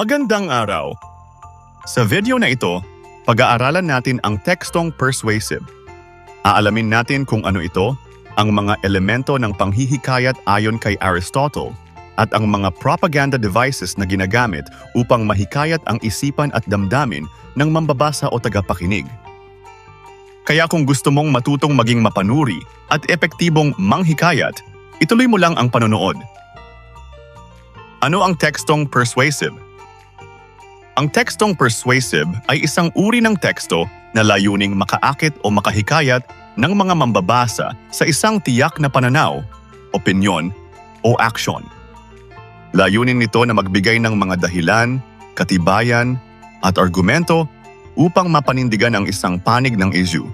Magandang araw! Sa video na ito, pag-aaralan natin ang tekstong persuasive. Aalamin natin kung ano ito, ang mga elemento ng panghihikayat ayon kay Aristotle, at ang mga propaganda devices na ginagamit upang mahikayat ang isipan at damdamin ng mambabasa o tagapakinig. Kaya kung gusto mong matutong maging mapanuri at epektibong manghikayat, ituloy mo lang ang panonood. Ano ang tekstong persuasive? Ang tekstong persuasive ay isang uri ng teksto na layuning makaakit o makahikayat ng mga mambabasa sa isang tiyak na pananaw, opinyon, o aksyon. Layunin nito na magbigay ng mga dahilan, katibayan, at argumento upang mapanindigan ang isang panig ng issue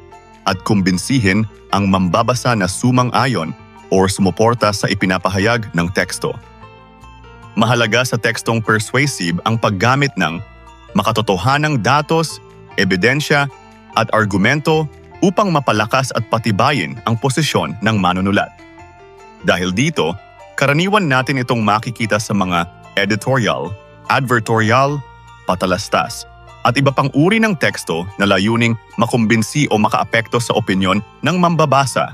at kumbinsihin ang mambabasa na sumang-ayon o sumuporta sa ipinapahayag ng teksto. Mahalaga sa tekstong persuasive ang paggamit ng makatotohanang datos, ebidensya, at argumento upang mapalakas at patibayin ang posisyon ng manunulat. Dahil dito, karaniwan natin itong makikita sa mga editorial, advertorial, patalastas, at iba pang uri ng teksto na layuning makumbinsi o makaapekto sa opinyon ng mambabasa.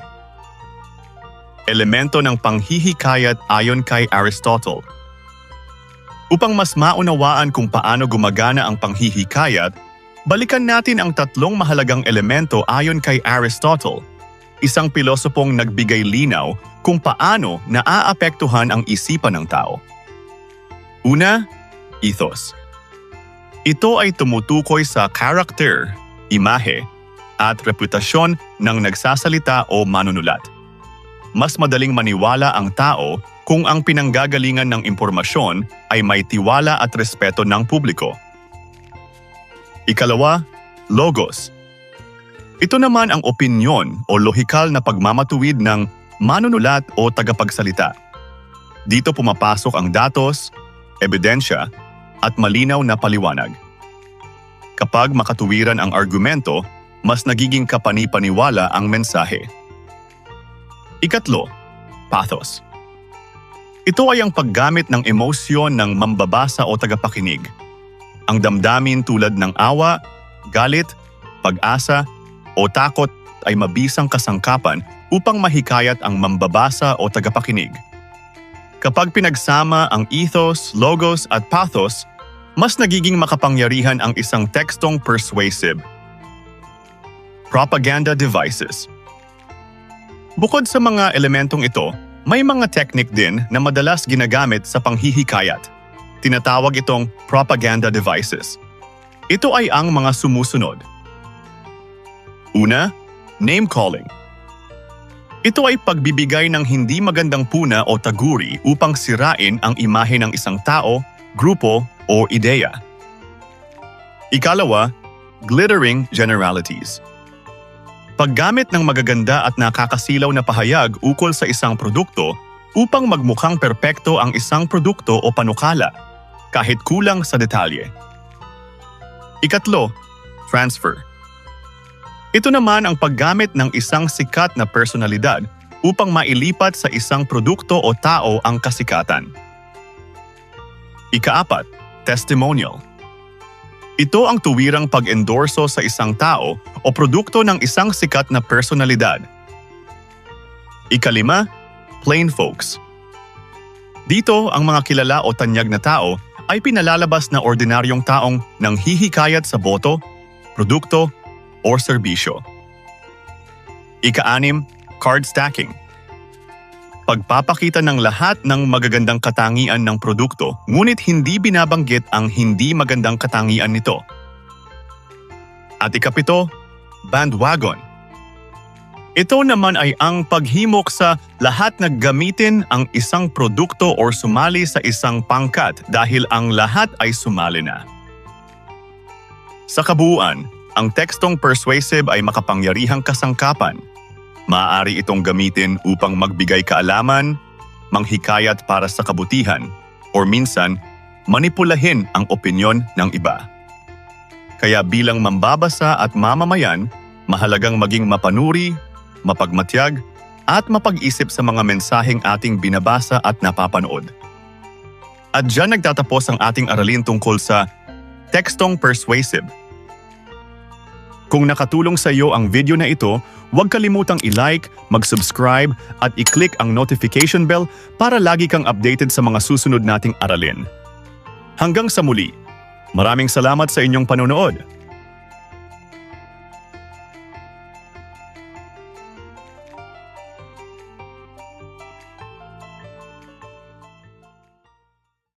Elemento ng panghihikayat ayon kay Aristotle. Upang mas maunawaan kung paano gumagana ang panghihikayat, balikan natin ang tatlong mahalagang elemento ayon kay Aristotle, isang pilosopong nagbigay linaw kung paano naaapektuhan ang isipan ng tao. Una, ethos. Ito ay tumutukoy sa karakter, imahe, at reputasyon ng nagsasalita o manunulat. Mas madaling maniwala ang tao kung ang pinanggagalingan ng impormasyon ay may tiwala at respeto ng publiko. Ikalawa, logos. Ito naman ang opinyon o lohikal na pagmamatuwid ng manunulat o tagapagsalita. Dito pumapasok ang datos, ebidensya, at malinaw na paliwanag. Kapag makatuwiran ang argumento, mas nagiging kapani-paniwala ang mensahe. Ikatlo, pathos. Ito ay ang paggamit ng emosyon ng mambabasa o tagapakinig. Ang damdamin tulad ng awa, galit, pag-asa, o takot ay mabisang kasangkapan upang mahikayat ang mambabasa o tagapakinig. Kapag pinagsama ang ethos, logos, at pathos, mas nagiging makapangyarihan ang isang tekstong persuasive. Propaganda devices. Bukod sa mga elementong ito, may mga technique din na madalas ginagamit sa panghihikayat. Tinatawag itong propaganda devices. Ito ay ang mga sumusunod. Una, name-calling. Ito ay pagbibigay ng hindi magandang puna o taguri upang sirain ang imahe ng isang tao, grupo, o ideya. Ikalawa, glittering generalities. Paggamit ng magaganda at nakakasilaw na pahayag ukol sa isang produkto upang magmukhang perpekto ang isang produkto o panukala, kahit kulang sa detalye. Ikatlo, transfer. Ito naman ang paggamit ng isang sikat na personalidad upang mailipat sa isang produkto o tao ang kasikatan. Ikaapat, testimonial. Ito ang tuwirang pag-endorso sa isang tao o produkto ng isang sikat na personalidad. Ikalima, plain folks. Dito, ang mga kilala o tanyag na tao ay pinalalabas na ordinaryong taong nanghihikayat sa boto, produkto, o serbisyo. Ika-anim, card stacking. Pagpapakita ng lahat ng magagandang katangian ng produkto, ngunit hindi binabanggit ang hindi magandang katangian nito. At ikapito, bandwagon. Ito naman ay ang paghimok sa lahat na gamitin ang isang produkto o sumali sa isang pangkat dahil ang lahat ay sumali na. Sa kabuuan, ang tekstong persuasive ay makapangyarihang kasangkapan. Maaari itong gamitin upang magbigay kaalaman, manghikayat para sa kabutihan, o minsan, manipulahin ang opinyon ng iba. Kaya bilang mambabasa at mamamayan, mahalagang maging mapanuri, mapagmatyag, at mapag-isip sa mga mensaheng ating binabasa at napapanood. At dyan nagtatapos ang ating aralin tungkol sa tekstong persuasive. Kung nakatulong sa iyo ang video na ito, huwag kalimutang i-like, mag-subscribe at i-click ang notification bell para lagi kang updated sa mga susunod nating aralin. Hanggang sa muli, maraming salamat sa inyong panonood.